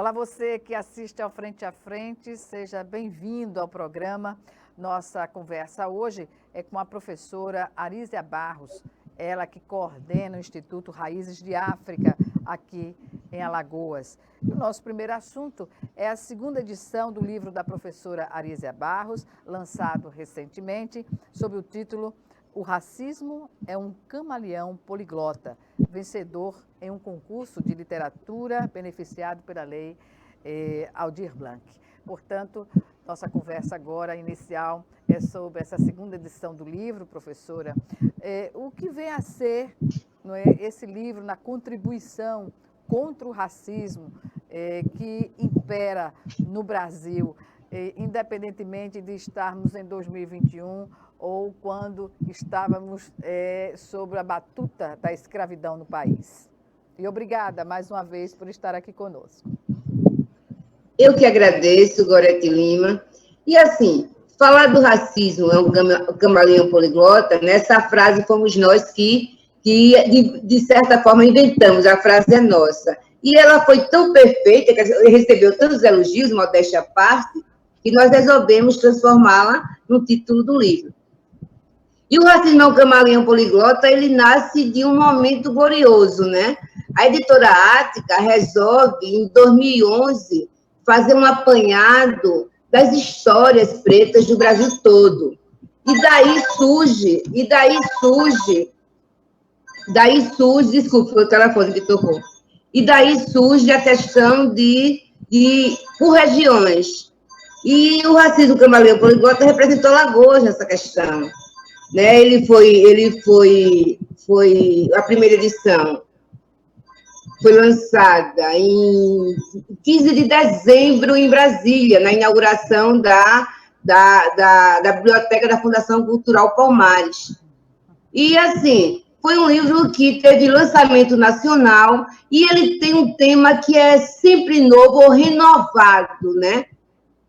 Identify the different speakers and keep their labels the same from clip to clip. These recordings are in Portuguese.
Speaker 1: Olá, você que assiste ao Frente a Frente, seja bem-vindo ao programa. Nossa conversa hoje é com a professora Arísia Barros, ela que coordena o Instituto Raízes de África aqui em Alagoas. E o nosso primeiro assunto é a segunda edição do livro da professora Arísia Barros, lançado recentemente, sob o título O Racismo é um Camaleão Poliglota, vencedor em um concurso de literatura beneficiado pela lei Aldir Blanc. Portanto, nossa conversa agora inicial é sobre essa segunda edição do livro, professora. O que vem a ser, não é, esse livro na contribuição contra o racismo que impera no Brasil, independentemente de estarmos em 2021 ou quando estávamos sob a batuta da escravidão no país. E obrigada mais uma vez por estar aqui conosco.
Speaker 2: Eu que agradeço, Gorete Lima. E assim, falar do racismo é um camaleão poliglota, nessa frase fomos nós que de certa forma, inventamos, a frase é nossa. E ela foi tão perfeita, que recebeu tantos elogios, modéstia à parte, que nós resolvemos transformá-la no título do livro. E o Racismo é um Camaleão Poliglota, ele nasce de um momento glorioso, né? A editora Ática resolve, em 2011, fazer um apanhado das histórias pretas do Brasil todo. E daí surge, desculpe, foi o telefone que tocou. E daí surge a questão por regiões. E o Racismo Camaleão Poliglota representou Alagoas nessa questão. Né? Ele foi a primeira edição foi lançada em 15 de dezembro em Brasília, na inauguração da biblioteca da Fundação Cultural Palmares. E, assim, foi um livro que teve lançamento nacional e ele tem um tema que é sempre novo ou renovado, né?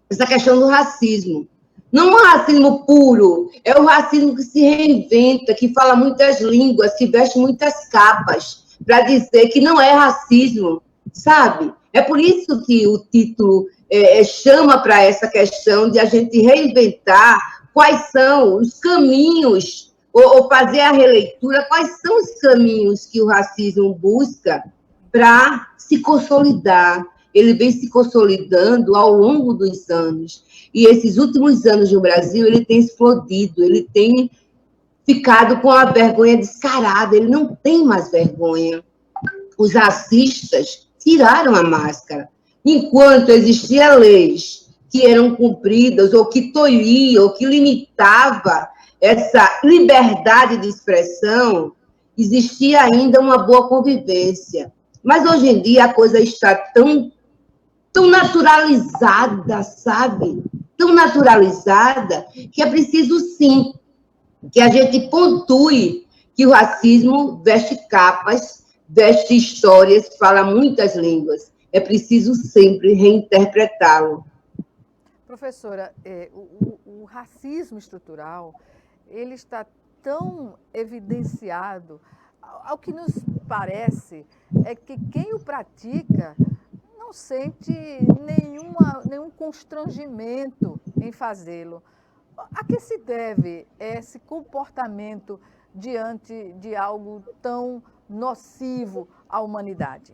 Speaker 2: Essa questão do racismo. Não é um racismo puro, é o racismo que se reinventa, que fala muitas línguas, que veste muitas capas, para dizer que não é racismo, sabe? É por isso que o título chama para essa questão de a gente reinventar quais são os caminhos, ou fazer a releitura, quais são os caminhos que o racismo busca para se consolidar. Ele vem se consolidando ao longo dos anos. E esses últimos anos no Brasil, ele tem explodido, ele tem ficado com a vergonha descarada, ele não tem mais vergonha. Os racistas tiraram a máscara. Enquanto existiam leis que eram cumpridas, ou que tolhiam, ou que limitavam essa liberdade de expressão, existia ainda uma boa convivência. Mas hoje em dia a coisa está tão naturalizada, sabe? Tão naturalizada que é preciso, sim, que a gente pontue que o racismo veste capas, veste histórias, fala muitas línguas. É preciso sempre reinterpretá-lo.
Speaker 1: Professora, o racismo estrutural, ele está tão evidenciado, ao que nos parece é que quem o pratica não sente nenhum constrangimento em fazê-lo. A que se deve esse comportamento diante de algo tão nocivo à humanidade?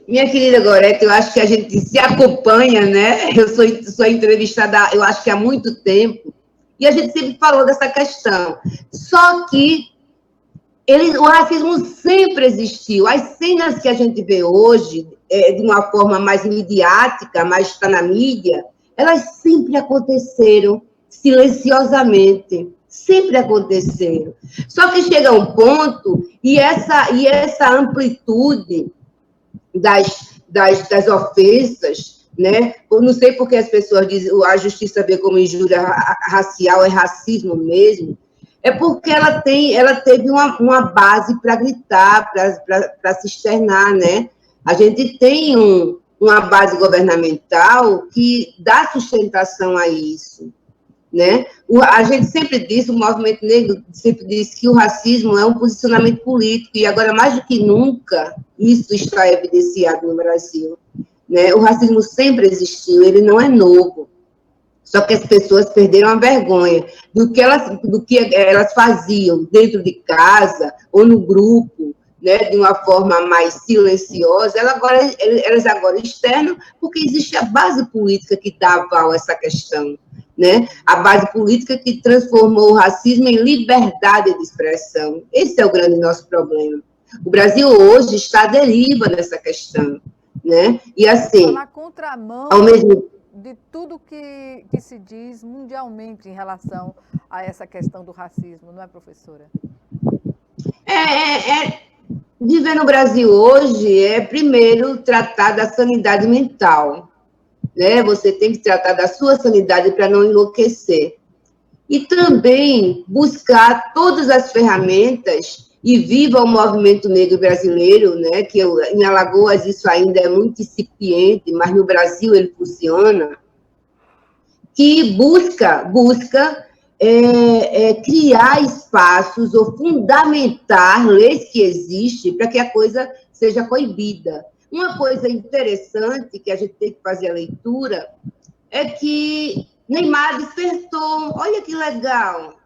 Speaker 2: Minha querida Gorete, eu acho que a gente se acompanha, né? Eu sou entrevistada, eu acho que há muito tempo, e a gente sempre falou dessa questão. Só que o racismo sempre existiu. As cenas que a gente vê hoje, de uma forma mais midiática, mais está na mídia, elas sempre aconteceram silenciosamente, sempre aconteceram. Só que chega um ponto, e essa amplitude das ofensas, né? Eu não sei porque as pessoas dizem a justiça vê como injúria racial, é racismo mesmo, é porque ela teve uma base para gritar, para se externar, né? A gente tem uma base governamental que dá sustentação a isso, né? A gente sempre disse, o movimento negro sempre disse que o racismo é um posicionamento político, e agora, mais do que nunca, isso está evidenciado no Brasil, né? O racismo sempre existiu, ele não é novo. Só que as pessoas perderam a vergonha do que elas faziam dentro de casa ou no grupo, né, de uma forma mais silenciosa. Elas agora externam, porque existe a base política que dá aval a essa questão, né? A base política que transformou o racismo em liberdade de expressão. Esse é o grande nosso problema. O Brasil hoje está à deriva nessa questão, né? E assim,
Speaker 1: na contramão
Speaker 2: ao mesmo
Speaker 1: de tudo que se diz mundialmente em relação a essa questão do racismo, não é, professora?
Speaker 2: Viver no Brasil hoje é, primeiro, tratar da sanidade mental, né? Você tem que tratar da sua sanidade para não enlouquecer. E também buscar todas as ferramentas, e viva o movimento negro brasileiro, né? Que em Alagoas isso ainda é muito incipiente, mas no Brasil ele funciona, que busca criar espaços ou fundamentar leis que existem para que a coisa seja coibida. Uma coisa interessante que a gente tem que fazer a leitura é que Neymar despertou, olha que legal,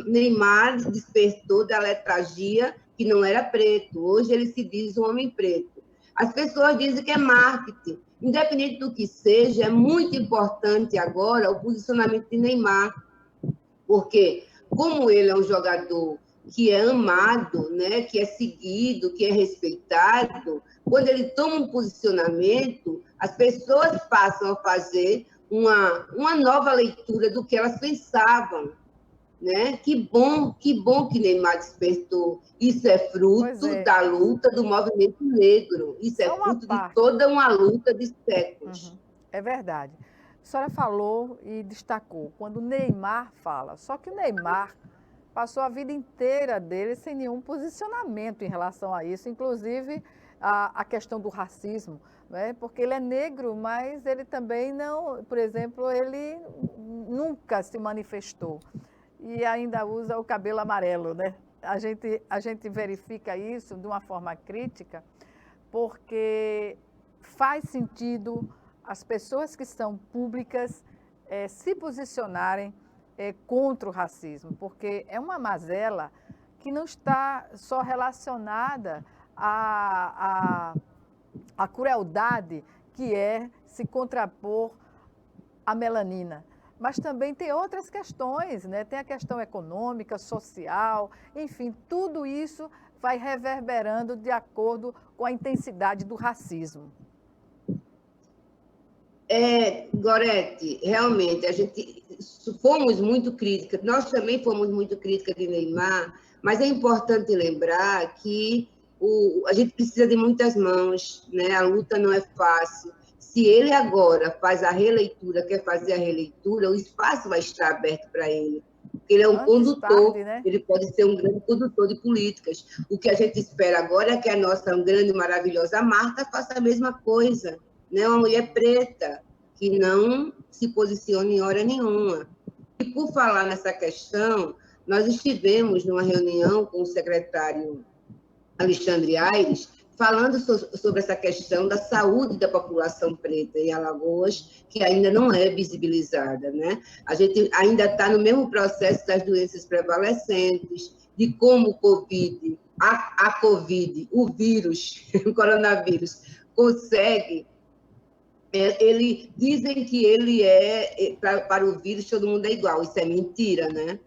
Speaker 2: Neymar despertou da letargia, que não era preto, hoje ele se diz um homem preto. As pessoas dizem que é marketing. Independente do que seja, é muito importante agora o posicionamento de Neymar, porque como ele é um jogador que é amado, né, que é seguido, que é respeitado, quando ele toma um posicionamento, as pessoas passam a fazer uma nova leitura do que elas pensavam, né? Que bom que Neymar despertou. Isso é fruto da luta do movimento negro. Isso é fruto de toda uma luta de séculos.
Speaker 1: É verdade. A senhora falou e destacou quando Neymar fala. Só que o Neymar passou a vida inteira dele sem nenhum posicionamento em relação a isso, inclusive a questão do racismo, né? Porque ele é negro, mas ele também não, por exemplo, ele nunca se manifestou e ainda usa o cabelo amarelo, né? A gente verifica isso de uma forma crítica, porque faz sentido as pessoas que são públicas se posicionarem contra o racismo, porque é uma mazela que não está só relacionada à crueldade que é se contrapor à melanina, mas também tem outras questões, né? Tem a questão econômica, social, enfim, tudo isso vai reverberando de acordo com a intensidade do racismo.
Speaker 2: Gorete, realmente, a gente fomos muito críticas, nós também fomos muito críticas de Neymar, mas é importante lembrar que a gente precisa de muitas mãos, né? A luta não é fácil. Se ele agora faz a releitura, quer fazer a releitura, o espaço vai estar aberto para ele. Porque ele é um condutor, né? Ele pode ser um grande condutor de políticas. O que a gente espera agora é que a nossa grande e maravilhosa Marta faça a mesma coisa, né? Uma mulher preta, que não se posicione em hora nenhuma. E por falar nessa questão, nós estivemos numa reunião com o secretário Alexandre Aires, falando sobre essa questão da saúde da população preta em Alagoas, que ainda não é visibilizada, né? A gente ainda está no mesmo processo das doenças prevalecentes, de como a Covid, o vírus, o coronavírus, consegue. Dizem que ele para o vírus todo mundo é igual, isso é mentira, né?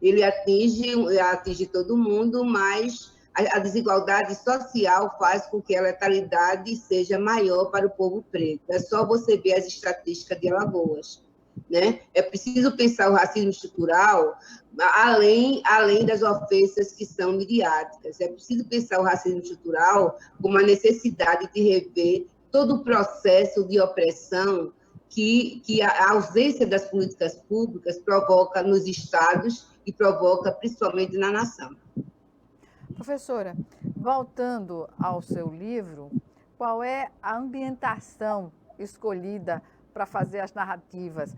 Speaker 2: Ele atinge todo mundo, mas a desigualdade social faz com que a letalidade seja maior para o povo preto. É só você ver as estatísticas de Alagoas, né? É preciso pensar o racismo estrutural além das ofensas que são midiáticas. É preciso pensar o racismo estrutural como a necessidade de rever todo o processo de opressão que a ausência das políticas públicas provoca nos estados e provoca principalmente na nação.
Speaker 1: Professora, voltando ao seu livro, qual é a ambientação escolhida para fazer as narrativas?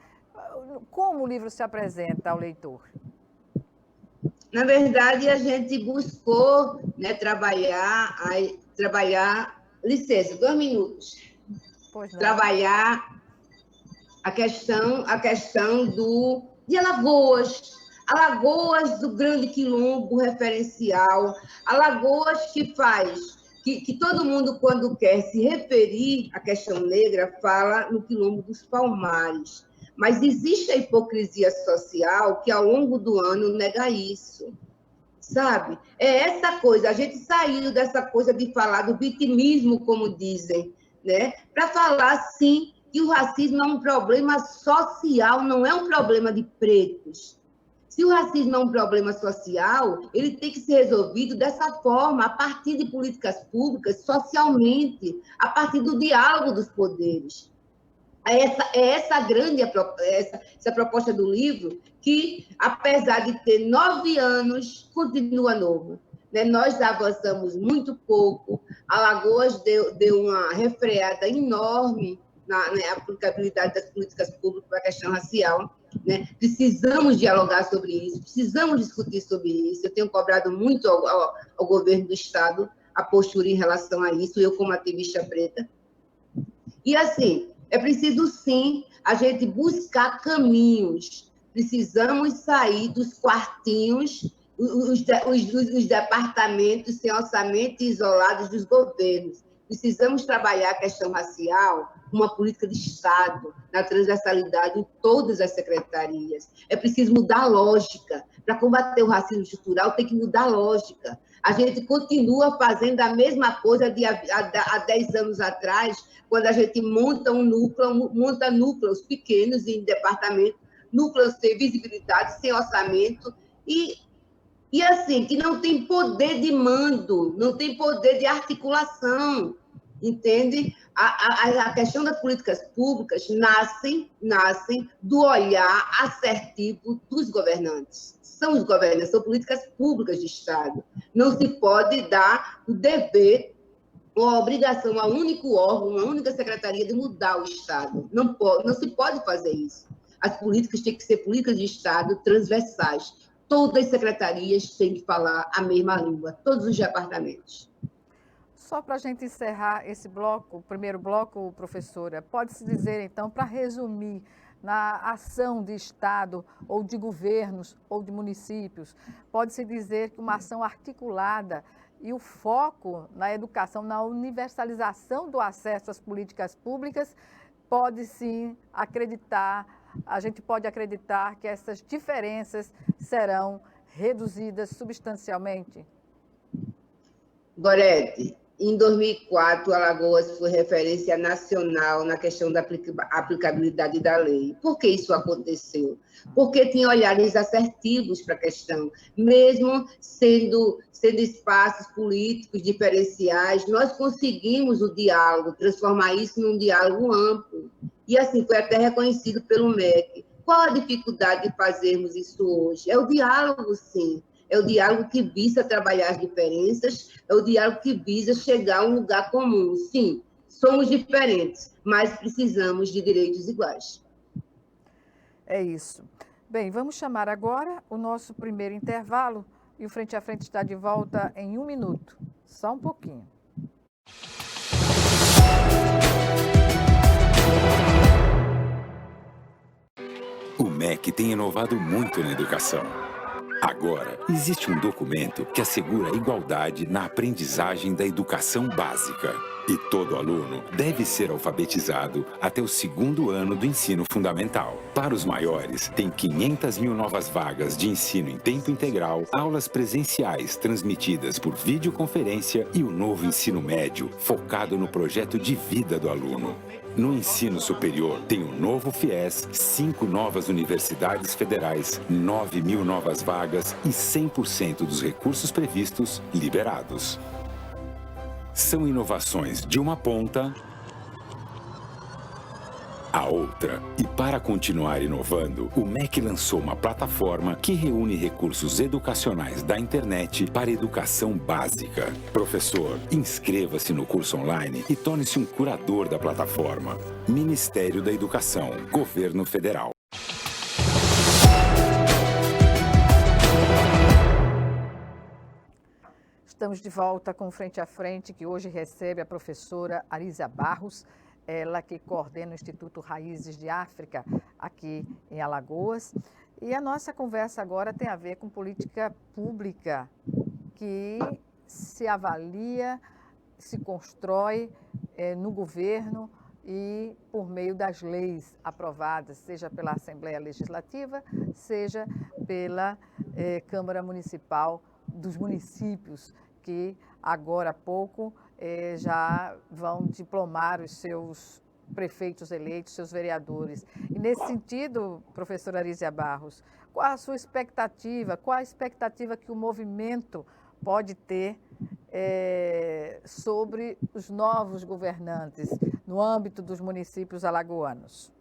Speaker 1: Como o livro se apresenta ao leitor?
Speaker 2: Na verdade, a gente buscou, né, trabalhar, licença, 2 minutos.
Speaker 1: Pois não.
Speaker 2: Trabalhar a questão de Alagoas. Alagoas do Grande Quilombo referencial. Alagoas que faz, que todo mundo, quando quer se referir à questão negra, fala no Quilombo dos Palmares. Mas existe a hipocrisia social que, ao longo do ano, nega isso. Sabe? É essa coisa, a gente saiu dessa coisa de falar do vitimismo, como dizem, né? Para falar, sim, que o racismo é um problema social, não é um problema de pretos. Se o racismo é um problema social, ele tem que ser resolvido dessa forma, a partir de políticas públicas, socialmente, a partir do diálogo dos poderes. Essa proposta do livro, que, apesar de ter 9 anos, continua novo. Né? Nós avançamos muito pouco, Alagoas deu uma refreada enorme na aplicabilidade das políticas públicas para a questão racial. Né? Precisamos dialogar sobre isso, precisamos discutir sobre isso. Eu tenho cobrado muito ao governo do Estado a postura em relação a isso, eu como ativista preta. E, assim, é preciso, sim, a gente buscar caminhos. Precisamos sair dos quartinhos, os departamentos sem orçamento isolados dos governos. Precisamos trabalhar a questão racial, uma política de Estado, na transversalidade em todas as secretarias. É preciso mudar a lógica. Para combater o racismo estrutural, tem que mudar a lógica. A gente continua fazendo a mesma coisa há 10 anos atrás, quando a gente monta núcleos pequenos em departamento, núcleos sem visibilidade, sem orçamento, e assim, que não tem poder de mando, não tem poder de articulação, entende? A questão das políticas públicas nascem do olhar assertivo dos governantes. São os governantes, são políticas públicas de Estado. Não se pode dar o dever ou a obrigação a um único órgão, uma única secretaria de mudar o Estado. Não se pode fazer isso. As políticas têm que ser políticas de Estado transversais. Todas as secretarias têm que falar a mesma língua, todos os departamentos.
Speaker 1: Só para a gente encerrar esse bloco, o primeiro bloco, professora, pode-se dizer, então, para resumir, na ação de Estado, ou de governos, ou de municípios, pode-se dizer que uma ação articulada e o foco na educação, na universalização do acesso às políticas públicas, pode sim a gente pode acreditar que essas diferenças serão reduzidas substancialmente?
Speaker 2: Gorete, em 2004, Alagoas foi referência nacional na questão da aplicabilidade da lei. Por que isso aconteceu? Porque tinha olhares assertivos para a questão. Mesmo sendo espaços políticos diferenciais, nós conseguimos o diálogo, transformar isso num diálogo amplo. E assim, foi até reconhecido pelo MEC. Qual a dificuldade de fazermos isso hoje? É o diálogo, sim. É o diálogo que visa trabalhar as diferenças, é o diálogo que visa chegar a um lugar comum. Sim, somos diferentes, mas precisamos de direitos iguais.
Speaker 1: É isso. Bem, vamos chamar agora o nosso primeiro intervalo e o Frente a Frente está de volta em 1 minuto. Só um pouquinho.
Speaker 3: O MEC tem inovado muito na educação. Agora, existe um documento que assegura a igualdade na aprendizagem da educação básica. E todo aluno deve ser alfabetizado até o 2º ano do ensino fundamental. Para os maiores, tem 500 mil novas vagas de ensino em tempo integral, aulas presenciais transmitidas por videoconferência e o novo ensino médio, focado no projeto de vida do aluno. No ensino superior, tem um novo FIES, 5 novas universidades federais, 9 mil novas vagas e 100% dos recursos previstos liberados. São inovações de uma ponta à outra. E para continuar inovando, o MEC lançou uma plataforma que reúne recursos educacionais da internet para educação básica. Professor, inscreva-se no curso online e torne-se um curador da plataforma. Ministério da Educação, Governo Federal.
Speaker 1: Estamos de volta com Frente a Frente, que hoje recebe a professora Arísia Barros, ela que coordena o Instituto Raízes de África, aqui em Alagoas. E a nossa conversa agora tem a ver com política pública, que se avalia, se constrói no governo e por meio das leis aprovadas, seja pela Assembleia Legislativa, seja pela Câmara Municipal dos municípios, que agora há pouco já vão diplomar os seus prefeitos eleitos, seus vereadores. E nesse sentido, professora Arísia Barros, qual a sua expectativa, qual a expectativa que o movimento pode ter sobre os novos governantes no âmbito dos municípios alagoanos?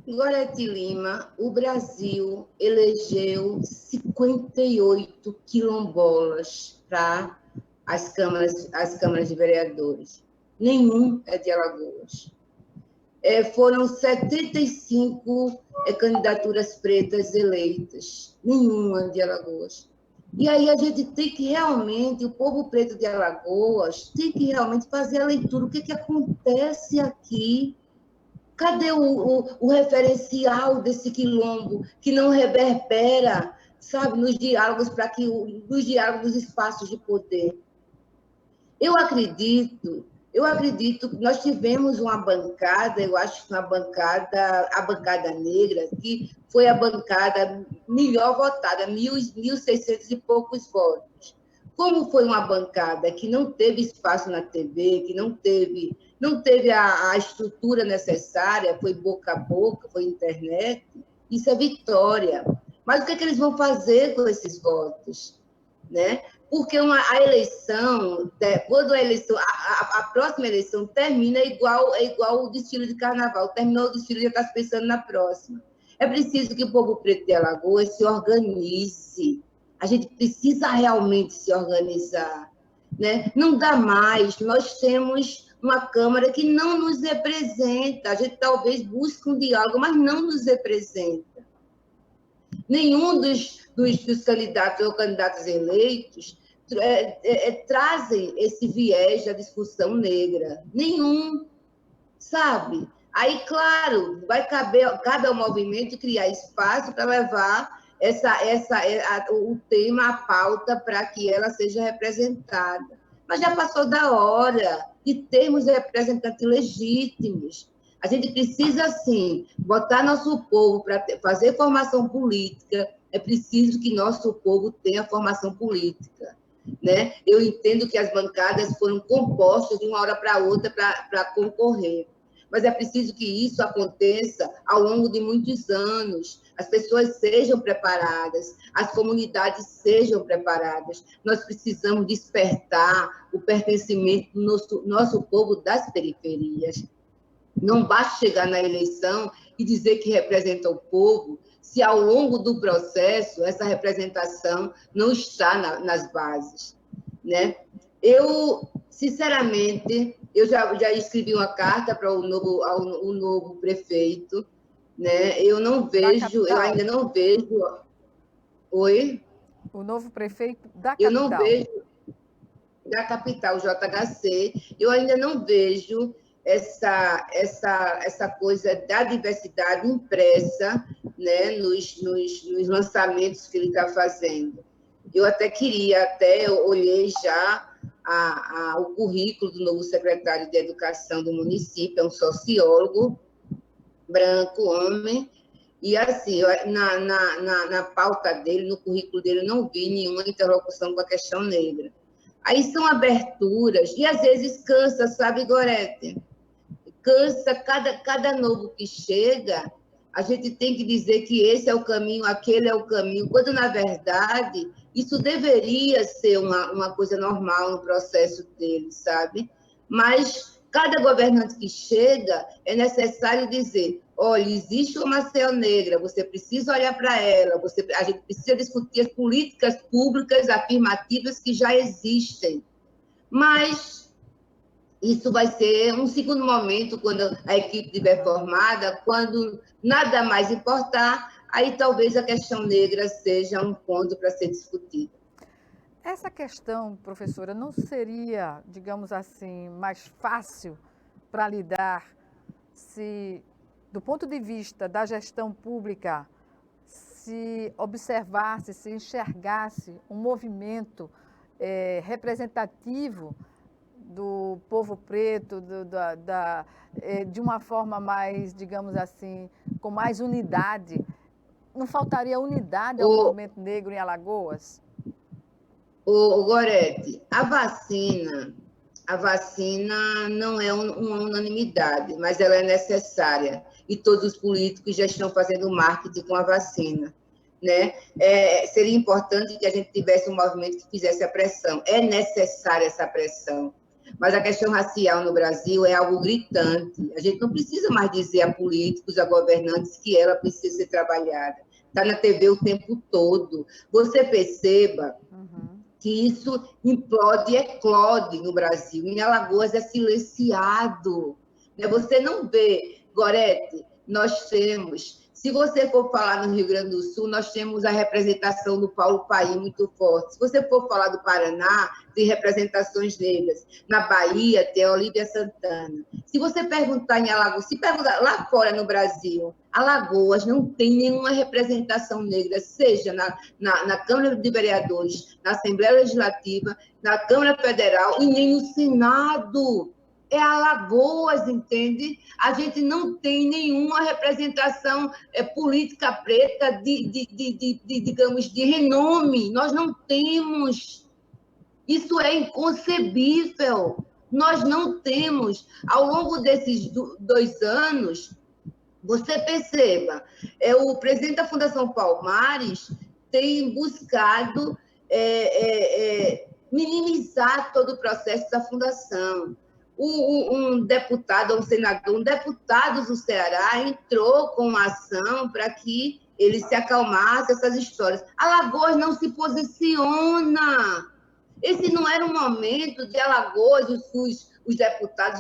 Speaker 2: Gorete Lima, o Brasil elegeu 58 quilombolas para as câmaras de vereadores. Nenhum é de Alagoas. Foram 75 candidaturas pretas eleitas. Nenhuma de Alagoas. E aí a gente tem que realmente, o povo preto de Alagoas, tem que realmente fazer a leitura. O que acontece aqui? Cadê o referencial desse quilombo que não reverbera, sabe, nos diálogos, nos diálogos dos espaços de poder? Eu acredito que nós tivemos uma bancada, eu acho que a bancada negra, que foi a bancada melhor votada, 1.600 e poucos votos. Como foi uma bancada que não teve espaço na TV, que não teve a estrutura necessária, foi boca a boca, foi internet, isso é vitória. Mas o que eles vão fazer com esses votos? Né? Porque a eleição, quando a próxima eleição termina, é igual o desfile de carnaval. Terminou o desfile, já está pensando na próxima. É preciso que o povo preto de Alagoas se organize. A gente precisa realmente se organizar. Né? Não dá mais. Nós temos uma Câmara que não nos representa. A gente talvez busque um diálogo, mas não nos representa. Nenhum dos candidatos ou candidatas eleitos trazem esse viés da discussão negra. Nenhum, sabe? Aí, claro, cabe ao movimento criar espaço para levar o tema, a pauta, para que ela seja representada. Mas já passou da hora de termos representantes legítimos. A gente precisa, sim, botar nosso povo para fazer formação política. É preciso que nosso povo tenha formação política. Né? Eu entendo que as bancadas foram compostas de uma hora para outra para concorrer. Mas é preciso que isso aconteça ao longo de muitos anos. As pessoas sejam preparadas, as comunidades sejam preparadas. Nós precisamos despertar o pertencimento do nosso povo das periferias. Não basta chegar na eleição e dizer que representa o povo, se ao longo do processo essa representação não está nas bases. Né? Eu, sinceramente, já escrevi uma carta para o novo prefeito. Né? Eu ainda não vejo... Oi?
Speaker 1: O novo prefeito da capital.
Speaker 2: Eu não vejo... Da capital, JHC, eu ainda não vejo essa coisa da diversidade impressa, né, nos lançamentos que ele está fazendo. Eu olhei já o currículo do novo secretário de Educação do município, é um sociólogo, branco, homem, e assim, na pauta dele, no currículo dele, eu não vi nenhuma interlocução com a questão negra. Aí são aberturas, e às vezes cansa, sabe, Gorete? Cansa, cada novo que chega, a gente tem que dizer que esse é o caminho, aquele é o caminho, quando, na verdade, isso deveria ser uma coisa normal no processo dele, sabe? Mas cada governante que chega, é necessário dizer, olha, existe uma Maceió negra, você precisa olhar para ela, a gente precisa discutir as políticas públicas afirmativas que já existem. Mas isso vai ser um segundo momento, quando a equipe estiver formada, quando nada mais importar, aí talvez a questão negra seja um ponto para ser discutido.
Speaker 1: Essa questão, professora, não seria, digamos assim, mais fácil para lidar se, do ponto de vista da gestão pública, se observasse, se enxergasse um movimento representativo do povo preto, de uma forma mais, digamos assim, com mais unidade? Não faltaria unidade ao movimento negro em Alagoas?
Speaker 2: Gorete, a vacina não é uma unanimidade, mas ela é necessária. E todos os políticos já estão fazendo marketing com a vacina. Né? Seria importante que a gente tivesse um movimento que fizesse a pressão. É necessária essa pressão. Mas a questão racial no Brasil é algo gritante. A gente não precisa mais dizer a políticos, a governantes, que ela precisa ser trabalhada. Está na TV o tempo todo. Você perceba que isso implode e eclode no Brasil. Em Alagoas é silenciado. Você não vê, Gorete, nós temos... Se você for falar no Rio Grande do Sul, nós temos a representação do Paulo Paim muito forte. Se você for falar do Paraná, tem representações negras. Na Bahia, tem a Olívia Santana. Se você perguntar em Alagoas, se perguntar lá fora no Brasil, Alagoas não tem nenhuma representação negra, seja na Câmara de Vereadores, na Assembleia Legislativa, na Câmara Federal e nem no Senado. É Alagoas, entende? A gente não tem nenhuma representação política preta digamos, de renome. Nós não temos. Isso é inconcebível. Nós não temos. Ao longo desses 2 anos, você perceba, o presidente da Fundação Palmares tem buscado minimizar todo o processo da fundação. Um deputado, um senador, um deputado do Ceará entrou com uma ação para que ele se acalmasse essas histórias. Alagoas não se posiciona. Esse não era um momento de Alagoas, os deputados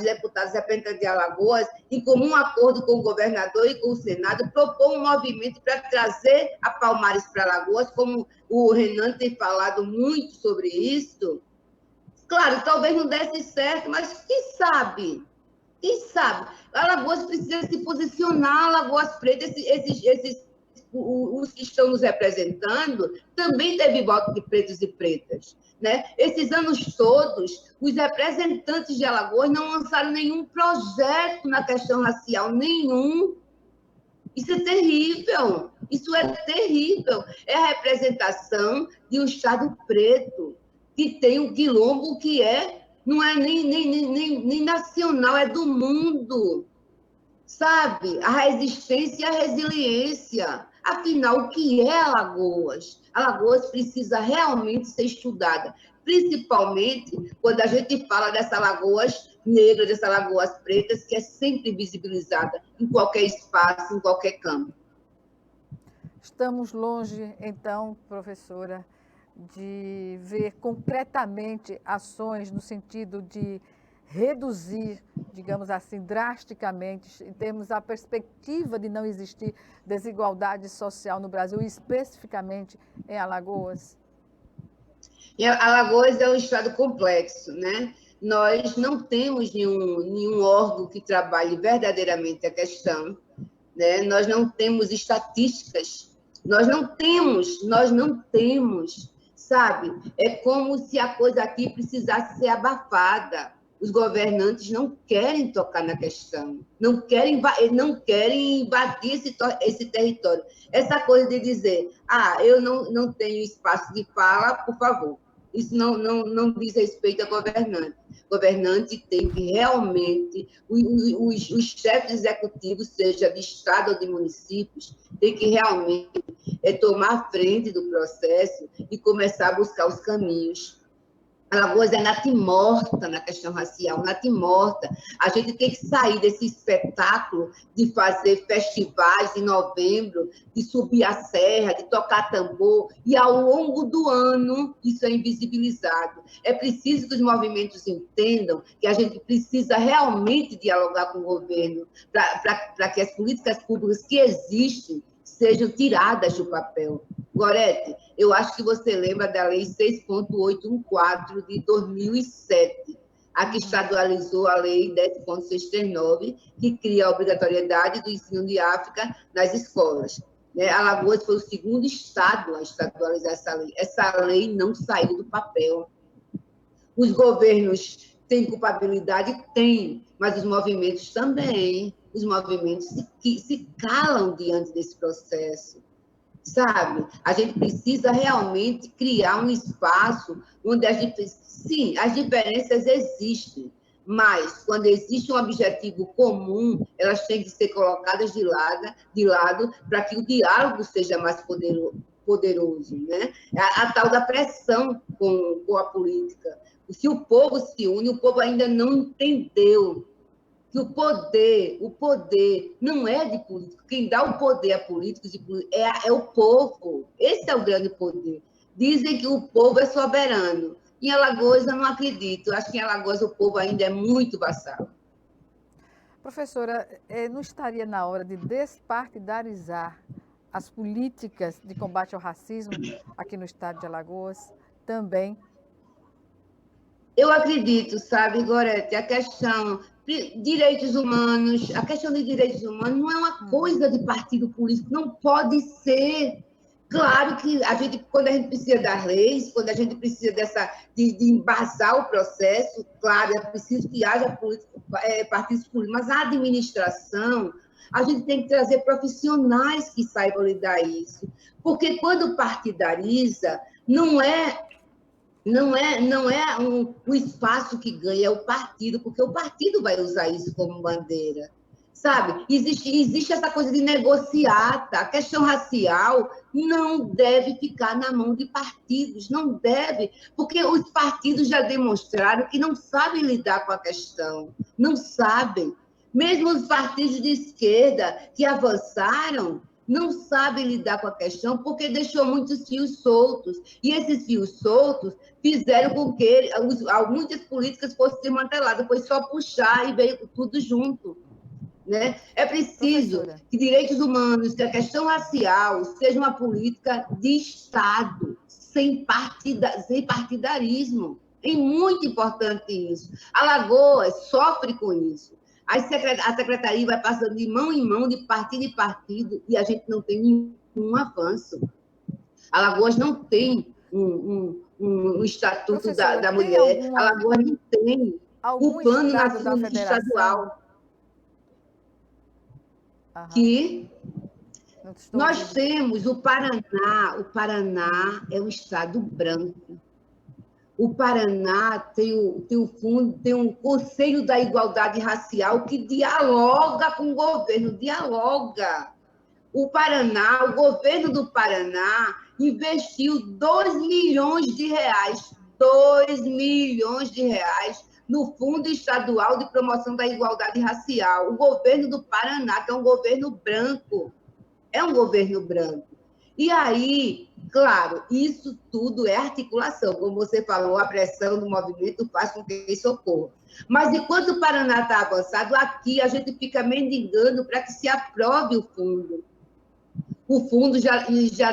Speaker 2: representantes de Alagoas, em comum acordo com o governador e com o Senado, propor um movimento para trazer a Palmares para Alagoas, como o Renan tem falado muito sobre isso. Claro, talvez não desse certo, mas quem sabe? Quem sabe? Alagoas precisa se posicionar, Alagoas Preta, os que estão nos representando, também teve voto de pretos e pretas. Né? Esses anos todos, os representantes de Alagoas não lançaram nenhum projeto na questão racial, nenhum. Isso é terrível, isso é terrível. É a representação de um Estado preto, que tem um quilombo que não é nem nacional, é do mundo, sabe? A resistência e a resiliência. Afinal, o que é Alagoas? Alagoas precisa realmente ser estudada, principalmente quando a gente fala dessa Alagoas negra, dessa Alagoas pretas, que é sempre visibilizada em qualquer espaço, em qualquer campo.
Speaker 1: Estamos longe, então, professora, de ver concretamente ações no sentido de reduzir, digamos assim, drasticamente, em termos da perspectiva de não existir desigualdade social no Brasil, especificamente em Alagoas?
Speaker 2: E Alagoas é um estado complexo, né? Nós não temos nenhum órgão que trabalhe verdadeiramente a questão, né? Nós não temos estatísticas, nós não temos, sabe? É como se a coisa aqui precisasse ser abafada. Os governantes não querem tocar na questão, não querem invadir esse território. Essa coisa de dizer, eu não tenho espaço de fala, por favor. Isso não diz respeito a governante. Governante tem que realmente, os chefes executivos, seja de Estado ou de municípios, tem que realmente tomar frente do processo e começar a buscar os caminhos. Alagoas é natimorta na questão racial, natimorta. A gente tem que sair desse espetáculo de fazer festivais em novembro, de subir a serra, de tocar tambor, e ao longo do ano isso é invisibilizado. É preciso que os movimentos entendam que a gente precisa realmente dialogar com o governo para que as políticas públicas que existem sejam tiradas do papel. Gorete, Eu acho que você lembra da Lei 6.814 de 2007, a que estadualizou a Lei 10.639, que cria a obrigatoriedade do ensino de África nas escolas. Alagoas foi o segundo estado a estadualizar essa lei. Essa lei não saiu do papel. Os governos têm culpabilidade? Tem, mas os movimentos também. Os movimentos se calam diante desse processo, sabe? A gente precisa realmente criar um espaço onde as diferenças existem, mas quando existe um objetivo comum, elas têm que ser colocadas de lado para que o diálogo seja mais poderoso, né? A tal da pressão com a política. Se o povo se une, o povo ainda não entendeu que o poder não é de político. Quem dá o poder a políticos é o povo. Esse é o grande poder. Dizem que o povo é soberano. Em Alagoas, eu não acredito. Acho que em Alagoas o povo ainda é muito vassalo.
Speaker 1: Professora, não estaria na hora de despartidarizar as políticas de combate ao racismo aqui no estado de Alagoas também?
Speaker 2: Eu acredito, sabe, Gorete, a questão de direitos humanos não é uma coisa de partido político, não pode ser. Claro que quando a gente precisa das leis, quando a gente precisa de embasar o processo, claro, é preciso que haja partidos políticos, mas a administração, a gente tem que trazer profissionais que saibam lidar isso. Porque quando partidariza, não é o espaço que ganha, é o partido, porque o partido vai usar isso como bandeira. Sabe? Existe essa coisa de negociata. A questão racial não deve ficar na mão de partidos, não deve, porque os partidos já demonstraram que não sabem lidar com a questão, não sabem. Mesmo os partidos de esquerda que avançaram, não sabem lidar com a questão porque deixou muitos fios soltos. E esses fios soltos fizeram com que muitas políticas fossem desmanteladas, foi só puxar e veio tudo junto. Né? É preciso que direitos humanos, que a questão racial seja uma política de Estado, sem partidarismo. É muito importante isso. Alagoas sofre com isso. A secretaria vai passando de mão em mão, de partido em partido, e a gente não tem nenhum avanço. Alagoas não tem um estatuto da mulher. Alagoas não tem o plano nacional estadual. Que nós temos o Paraná. O Paraná é um estado branco. O Paraná tem um Conselho da Igualdade Racial que dialoga com o governo, dialoga. O governo do Paraná investiu 2 milhões de reais, 2 milhões de reais no Fundo Estadual de Promoção da Igualdade Racial. O governo do Paraná, que é um governo branco, E aí, claro, isso tudo é articulação. Como você falou, a pressão do movimento faz com que isso ocorra. Mas enquanto o Paraná está avançado, aqui a gente fica mendigando para que se aprove o fundo. O fundo já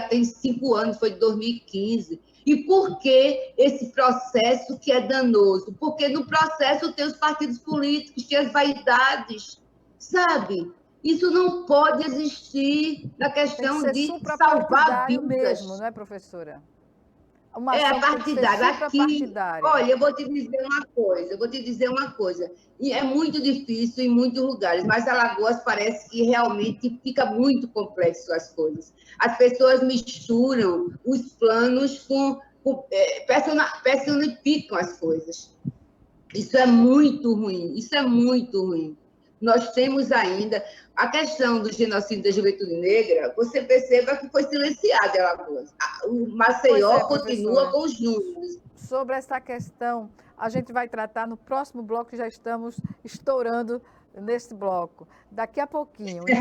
Speaker 2: tem 5 anos, foi de 2015. E por que esse processo que é danoso? Porque no processo tem os partidos políticos, tem as vaidades, sabe? Isso não pode existir na questão de salvar vidas.
Speaker 1: Mesmo, não é, professora?
Speaker 2: É partidário. Aqui, olha, eu vou te dizer uma coisa. E é muito difícil em muitos lugares, mas Alagoas parece que realmente fica muito complexo as coisas. As pessoas misturam os planos personificam as coisas. Isso é muito ruim. Nós temos ainda a questão do genocídio da juventude negra, você perceba que foi silenciada em Alagoas. O Maceió continua com os números.
Speaker 1: Sobre essa questão, a gente vai tratar no próximo bloco, que já estamos estourando nesse bloco. Daqui a pouquinho, em 1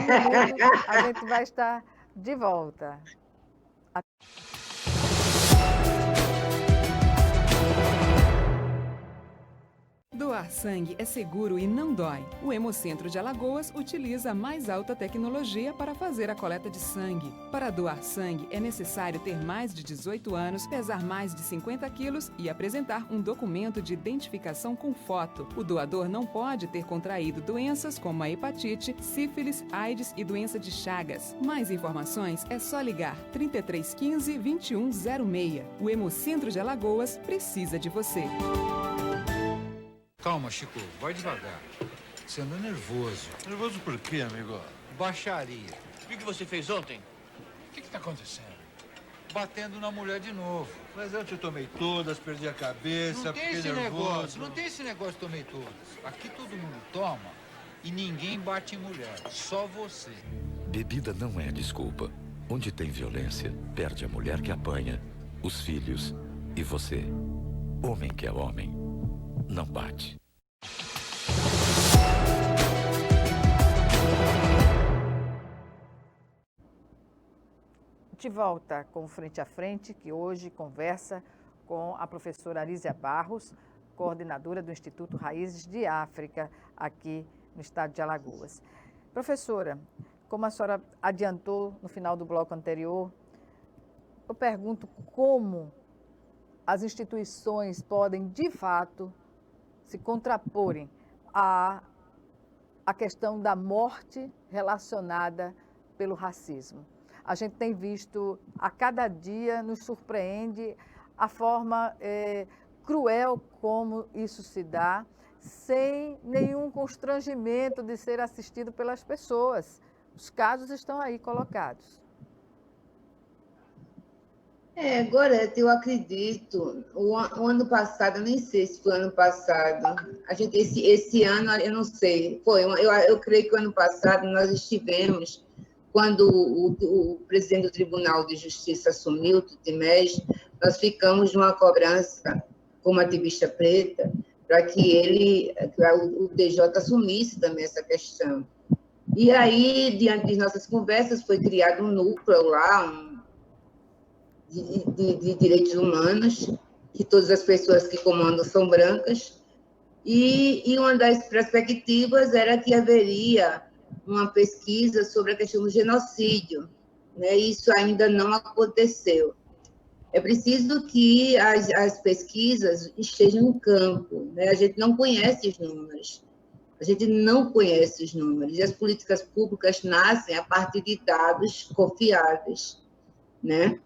Speaker 1: minuto, a gente vai estar de volta.
Speaker 4: Do Doar sangue é seguro e não dói. O Hemocentro de Alagoas utiliza a mais alta tecnologia para fazer a coleta de sangue. Para doar sangue, é necessário ter mais de 18 anos, pesar mais de 50 quilos e apresentar um documento de identificação com foto. O doador não pode ter contraído doenças como a hepatite, sífilis, AIDS e doença de Chagas. Mais informações é só ligar 3315 2106. O Hemocentro de Alagoas precisa de você.
Speaker 5: Calma, Chico, vai devagar. Você anda nervoso.
Speaker 6: Nervoso por quê, amigo?
Speaker 5: Baixaria.
Speaker 6: O que você fez ontem?
Speaker 5: O que tá acontecendo? Batendo na mulher de novo.
Speaker 6: Mas eu te tomei todas, perdi a cabeça,
Speaker 5: Não tem
Speaker 6: fiquei
Speaker 5: esse
Speaker 6: nervoso.
Speaker 5: negócio, não tem esse negócio tomei todas. Aqui todo mundo toma e ninguém bate em mulher, só você.
Speaker 7: Bebida não é desculpa. Onde tem violência, perde a mulher que apanha, os filhos e você. Homem que é homem, não bate.
Speaker 1: De volta com Frente a Frente, que hoje conversa com a professora Arísia Barros, coordenadora do Instituto Raízes de África, aqui no estado de Alagoas. Professora, como a senhora adiantou no final do bloco anterior, eu pergunto como as instituições podem, de fato, se contraporem à questão da morte relacionada pelo racismo. A gente tem visto, a cada dia nos surpreende a forma cruel como isso se dá, sem nenhum constrangimento de ser assistido pelas pessoas. Os casos estão aí colocados.
Speaker 2: Gorete, eu acredito, o ano passado, eu nem sei se foi ano passado, esse ano, eu não sei, eu creio que o ano passado nós estivemos, quando o presidente do Tribunal de Justiça assumiu o Tutimés, nós ficamos numa cobrança como ativista preta, para que o TJ assumisse também essa questão. E aí, diante de nossas conversas, foi criado um núcleo lá, de direitos humanos, que todas as pessoas que comandam são brancas, e uma das perspectivas era que haveria uma pesquisa sobre a questão do genocídio, né? Isso ainda não aconteceu. É preciso que as pesquisas estejam no campo, né? A gente não conhece os números, e as políticas públicas nascem a partir de dados confiáveis, né?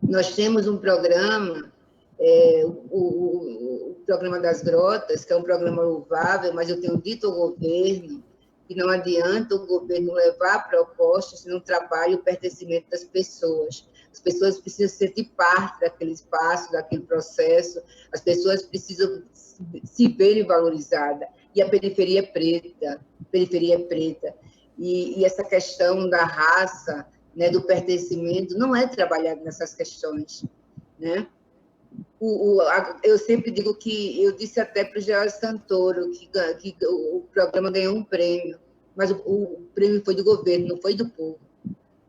Speaker 2: Nós temos um programa, o Programa das Grotas, que é um programa louvável, mas eu tenho dito ao governo que não adianta o governo levar propostas se não trabalha o pertencimento das pessoas. As pessoas precisam sentir parte daquele espaço, daquele processo, as pessoas precisam se verem valorizadas. E a periferia é preta. E essa questão da raça, né, do pertencimento, não é trabalhado nessas questões, né? Eu sempre digo que, eu disse até para o Geraldo Santoro que o programa ganhou um prêmio, mas o prêmio foi do governo, não foi do povo,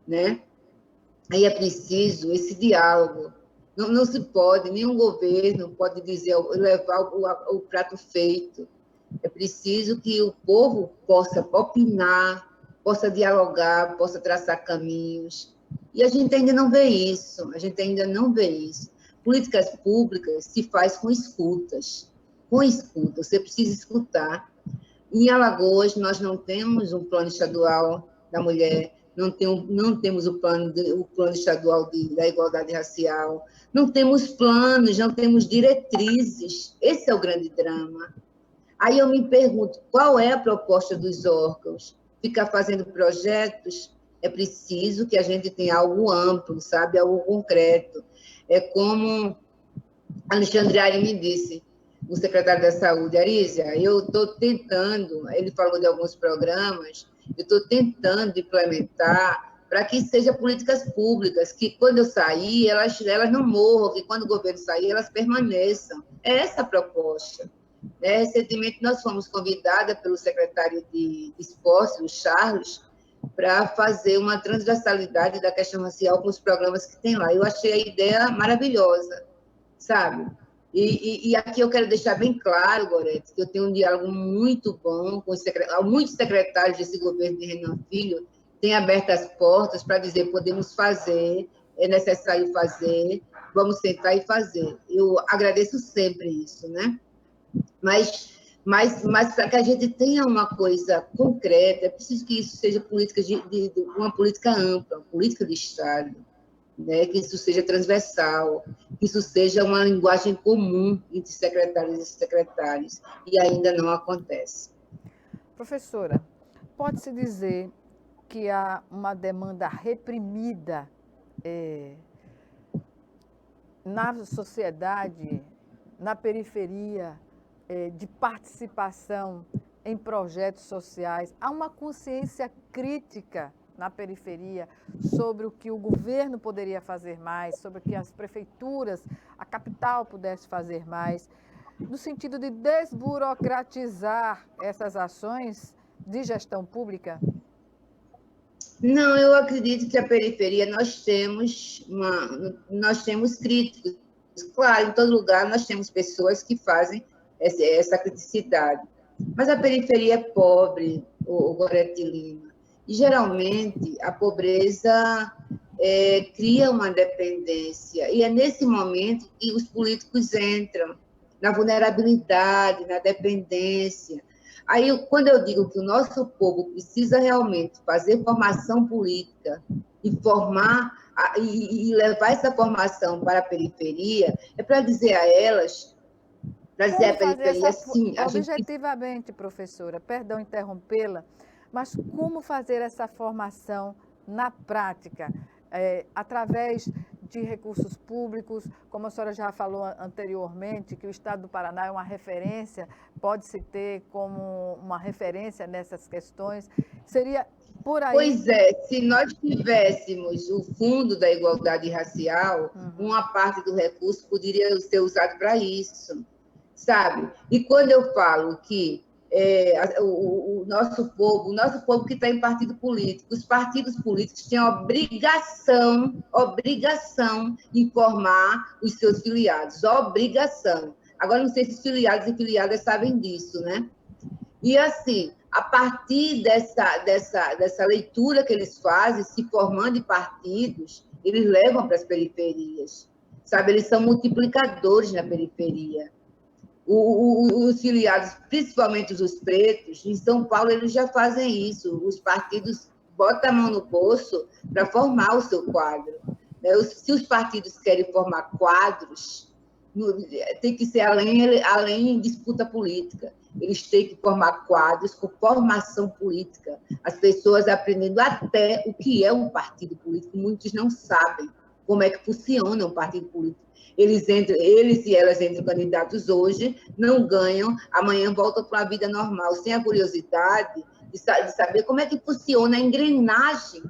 Speaker 2: né? Aí é preciso esse diálogo. Não se pode, nenhum governo pode levar o prato feito. É preciso que o povo possa opinar, possa dialogar, possa traçar caminhos. E a gente ainda não vê isso, Políticas públicas se faz com escutas. Você precisa escutar. Em Alagoas, nós não temos um plano estadual da mulher, não temos o plano estadual da igualdade racial, não temos planos, não temos diretrizes. Esse é o grande drama. Aí eu me pergunto, qual é a proposta dos órgãos? Ficar fazendo projetos? É preciso que a gente tenha algo amplo, sabe? Algo concreto. É como Alexandre Ari me disse, o secretário da Saúde, Arísia, eu estou tentando, ele falou de alguns programas, eu estou tentando implementar para que sejam políticas públicas, que quando eu sair, elas não morram, que quando o governo sair, elas permaneçam. É essa a proposta. Recentemente, nós fomos convidadas pelo secretário de Esporte, o Charles, para fazer uma transversalidade da questão racial com os programas que tem lá. Eu achei a ideia maravilhosa, sabe? E aqui eu quero deixar bem claro, Gorete, que eu tenho um diálogo muito bom com muitos secretários desse governo de Renan Filho, têm aberto as portas para dizer podemos fazer, é necessário fazer, vamos sentar e fazer. Eu agradeço sempre isso, né? Mas para que a gente tenha uma coisa concreta, é preciso que isso seja política uma política ampla, uma política de Estado, né? Que isso seja transversal, que isso seja uma linguagem comum entre secretários e secretários, e ainda não acontece.
Speaker 1: Professora, pode-se dizer que há uma demanda reprimida na sociedade, na periferia, de participação em projetos sociais? Há uma consciência crítica na periferia sobre o que o governo poderia fazer mais, sobre o que as prefeituras, a capital pudesse fazer mais, no sentido de desburocratizar essas ações de gestão pública?
Speaker 2: Não, eu acredito que a periferia nós temos críticos. Claro, em todo lugar nós temos pessoas que fazem essa criticidade. Mas a periferia é pobre, o Gorete Lima. E, geralmente, a pobreza cria uma dependência. E é nesse momento que os políticos entram, na vulnerabilidade, na dependência. Aí, quando eu digo que o nosso povo precisa realmente fazer formação política e formar e levar essa formação para a periferia, é para dizer a elas, para dizer à periferia, sim.
Speaker 1: Objetivamente, professora, perdão interrompê-la, mas como fazer essa formação na prática? Através de recursos públicos, como a senhora já falou anteriormente, que o Estado do Paraná é uma referência, pode-se ter como uma referência nessas questões, seria por aí?
Speaker 2: Pois é, se nós tivéssemos o Fundo da Igualdade Racial, uma parte do recurso poderia ser usado para isso, sabe? E quando eu falo que o nosso povo que está em partido político, os partidos políticos têm a obrigação de informar os seus filiados, obrigação. Agora, não sei se os filiados e filiadas sabem disso, né? E, assim, a partir dessa leitura que eles fazem, se formando em partidos, eles levam para as periferias, sabe? Eles são multiplicadores na periferia. Os filiados, principalmente os pretos, em São Paulo, eles já fazem isso. Os partidos botam a mão no bolso para formar o seu quadro. Se os partidos querem formar quadros, tem que ser além disputa política. Eles têm que formar quadros com formação política. As pessoas aprendendo até o que é um partido político. Muitos não sabem como é que funciona um partido político. Eles e elas entram candidatos hoje, não ganham, amanhã voltam para a vida normal, sem a curiosidade de saber como é que funciona a engrenagem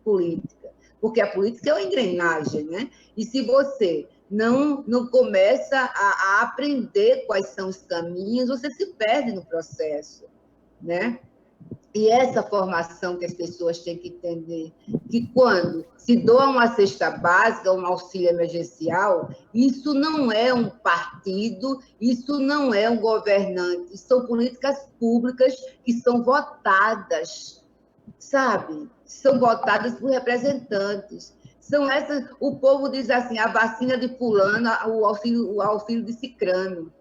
Speaker 2: política. Porque a política é uma engrenagem, né? E se você não começa a aprender quais são os caminhos, você se perde no processo, né? E essa formação que as pessoas têm que entender, que quando se doa uma cesta básica, um auxílio emergencial, isso não é um partido, isso não é um governante, são políticas públicas que são votadas, sabe? São votadas por representantes. São essas, o povo diz assim, a vacina de fulano, o auxílio de cicrano.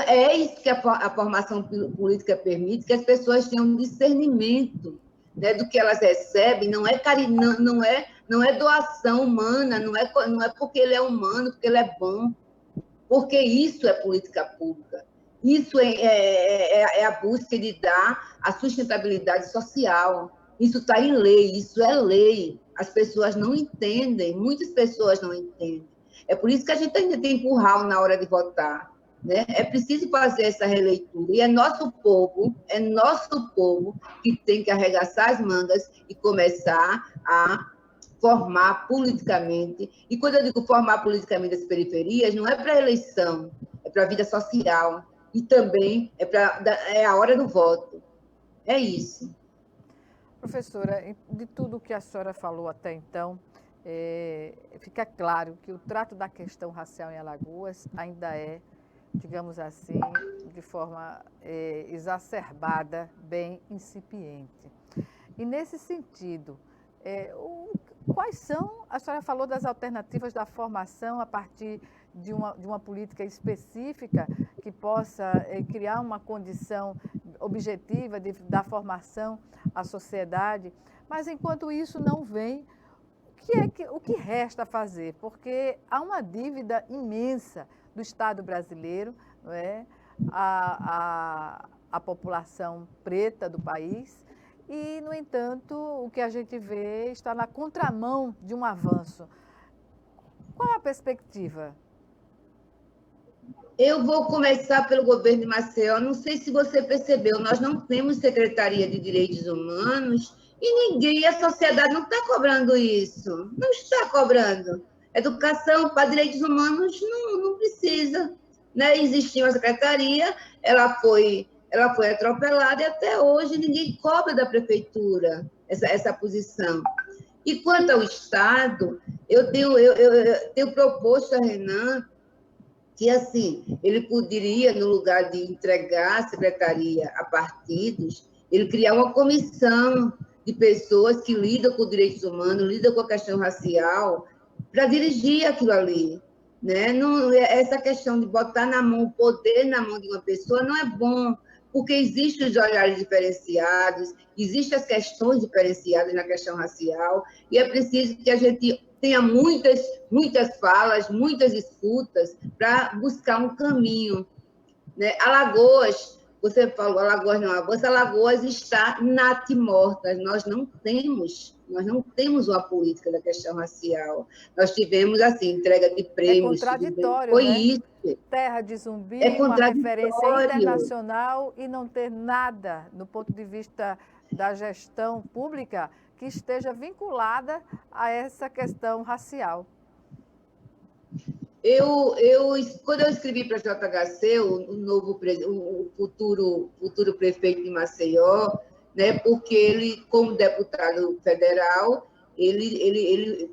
Speaker 2: É isso que a formação política permite, que as pessoas tenham um discernimento, né, do que elas recebem, não é doação humana, não é porque ele é humano, porque ele é bom, porque isso é política pública. Isso é a busca de dar a sustentabilidade social. Isso está em lei, isso é lei. As pessoas não entendem, muitas pessoas não entendem. É por isso que a gente ainda tem curral na hora de votar. Né? É preciso fazer essa releitura. E é nosso povo que tem que arregaçar as mangas e começar a formar politicamente. E quando eu digo formar politicamente as periferias, não é para eleição, é para a vida social. E também é a hora do voto. É isso.
Speaker 1: Professora, de tudo que a senhora falou até então, fica claro que o trato da questão racial em Alagoas ainda é, digamos assim, de forma exacerbada, bem incipiente. E nesse sentido, quais são, a senhora falou das alternativas da formação a partir de uma política específica que possa criar uma condição objetiva da formação à sociedade, mas enquanto isso não vem, o que resta fazer? Porque há uma dívida imensa do Estado brasileiro, não é? A população preta do país, e, no entanto, o que a gente vê está na contramão de um avanço. Qual é a perspectiva?
Speaker 2: Eu vou começar pelo governo de Maceió. Não sei se você percebeu, nós não temos Secretaria de Direitos Humanos e ninguém, a sociedade não está cobrando isso. Não está cobrando. Educação para direitos humanos não precisa. Né? Existia uma secretaria, ela foi atropelada e até hoje ninguém cobra da prefeitura essa posição. E quanto ao Estado, eu tenho proposto a Renan que, assim, ele poderia, no lugar de entregar a secretaria a partidos, ele criar uma comissão de pessoas que lidam com direitos humanos, lidam com a questão racial, para dirigir aquilo ali. Né? Não, essa questão de botar o poder na mão de uma pessoa não é bom, porque existem os olhares diferenciados, existem as questões diferenciadas na questão racial, e é preciso que a gente tenha muitas falas, muitas escutas, para buscar um caminho. Né? Alagoas, você falou, Alagoas está natimorta, nós não temos uma política da questão racial. Nós tivemos, assim, entrega de prêmios.
Speaker 1: É contraditório,
Speaker 2: foi
Speaker 1: né?
Speaker 2: isso.
Speaker 1: Terra de Zumbi,
Speaker 2: É
Speaker 1: uma referência internacional, e não ter nada, do ponto de vista da gestão pública, que esteja vinculada a essa questão racial.
Speaker 2: Quando eu escrevi para a JHC, o futuro prefeito de Maceió, né, porque ele, como deputado federal, ele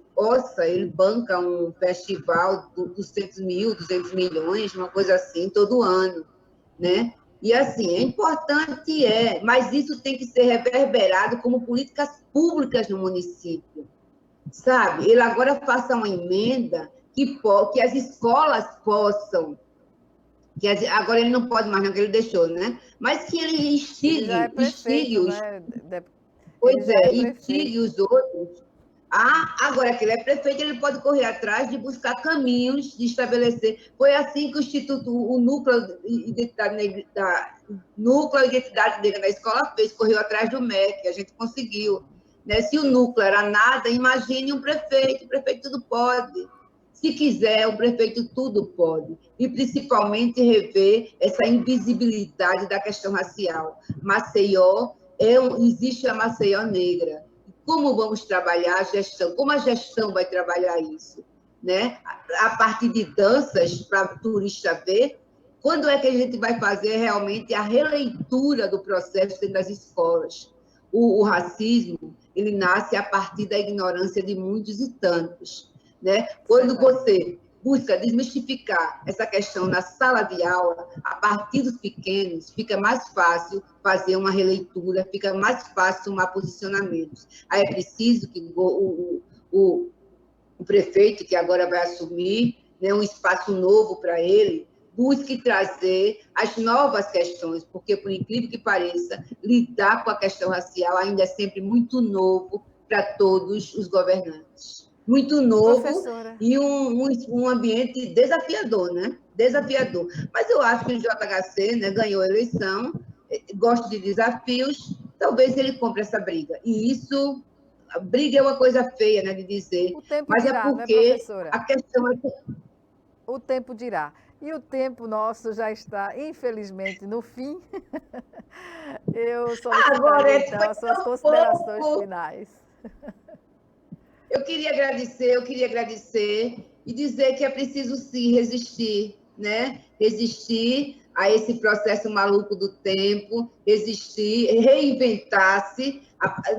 Speaker 2: banca um festival de 200 milhões, uma coisa assim, todo ano, né? E, assim, é importante, mas isso tem que ser reverberado como políticas públicas no município, sabe? Ele agora faça uma emenda que as escolas possam, agora ele não pode mais, não, que ele deixou, né? Mas que ele instigue os...
Speaker 1: Né?
Speaker 2: Pois instigue os outros. Agora que ele é prefeito, ele pode correr atrás de buscar caminhos de estabelecer. Foi assim que o Núcleo de Identidade Negra da escola correu atrás do MEC, a gente conseguiu. Né? Se o núcleo era nada, imagine um prefeito, o prefeito tudo pode. Se quiser, o prefeito tudo pode. E, principalmente, rever essa invisibilidade da questão racial. Maceió, existe a Maceió negra. Como vamos trabalhar a gestão? Como a gestão vai trabalhar isso? Né? A partir de danças para o turista ver? Quando é que a gente vai fazer realmente a releitura do processo dentro das escolas? O racismo, ele nasce a partir da ignorância de muitos e tantos. Né? Quando você busca desmistificar essa questão na sala de aula, a partir dos pequenos, fica mais fácil fazer uma releitura, fica mais fácil tomar posicionamentos. Aí é preciso que o prefeito, que agora vai assumir, né, um espaço novo para ele, busque trazer as novas questões, porque, por incrível que pareça, lidar com a questão racial ainda é sempre muito novo para todos os governantes. Muito novo. Professora. E um ambiente desafiador, né? Desafiador. Mas eu acho que o JHC, né, ganhou a eleição, gosta de desafios, talvez ele compre essa briga. E isso, a briga é uma coisa feia, né, de dizer.
Speaker 1: O tempo
Speaker 2: mas
Speaker 1: dirá,
Speaker 2: é porque,
Speaker 1: né, professora?
Speaker 2: A questão é...
Speaker 1: O tempo dirá. E o tempo nosso já está, infelizmente, no fim. Eu solicitarei, então, as suas considerações finais.
Speaker 2: Eu queria agradecer e dizer que é preciso, sim, resistir. né? Resistir a esse processo maluco do tempo, resistir, reinventar-se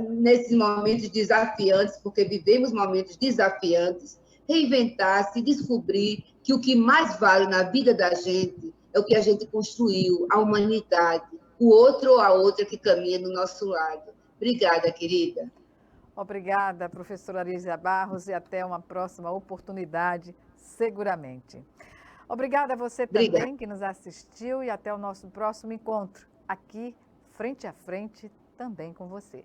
Speaker 2: nesses momentos desafiantes, porque vivemos momentos desafiantes, reinventar-se, descobrir que o que mais vale na vida da gente é o que a gente construiu, a humanidade, o outro ou a outra que caminha do nosso lado. Obrigada, querida.
Speaker 1: Obrigada, professora Arísia Barros, e até uma próxima oportunidade, seguramente. Obrigada a você também que nos assistiu e até o nosso próximo encontro, aqui, frente a frente, também com você.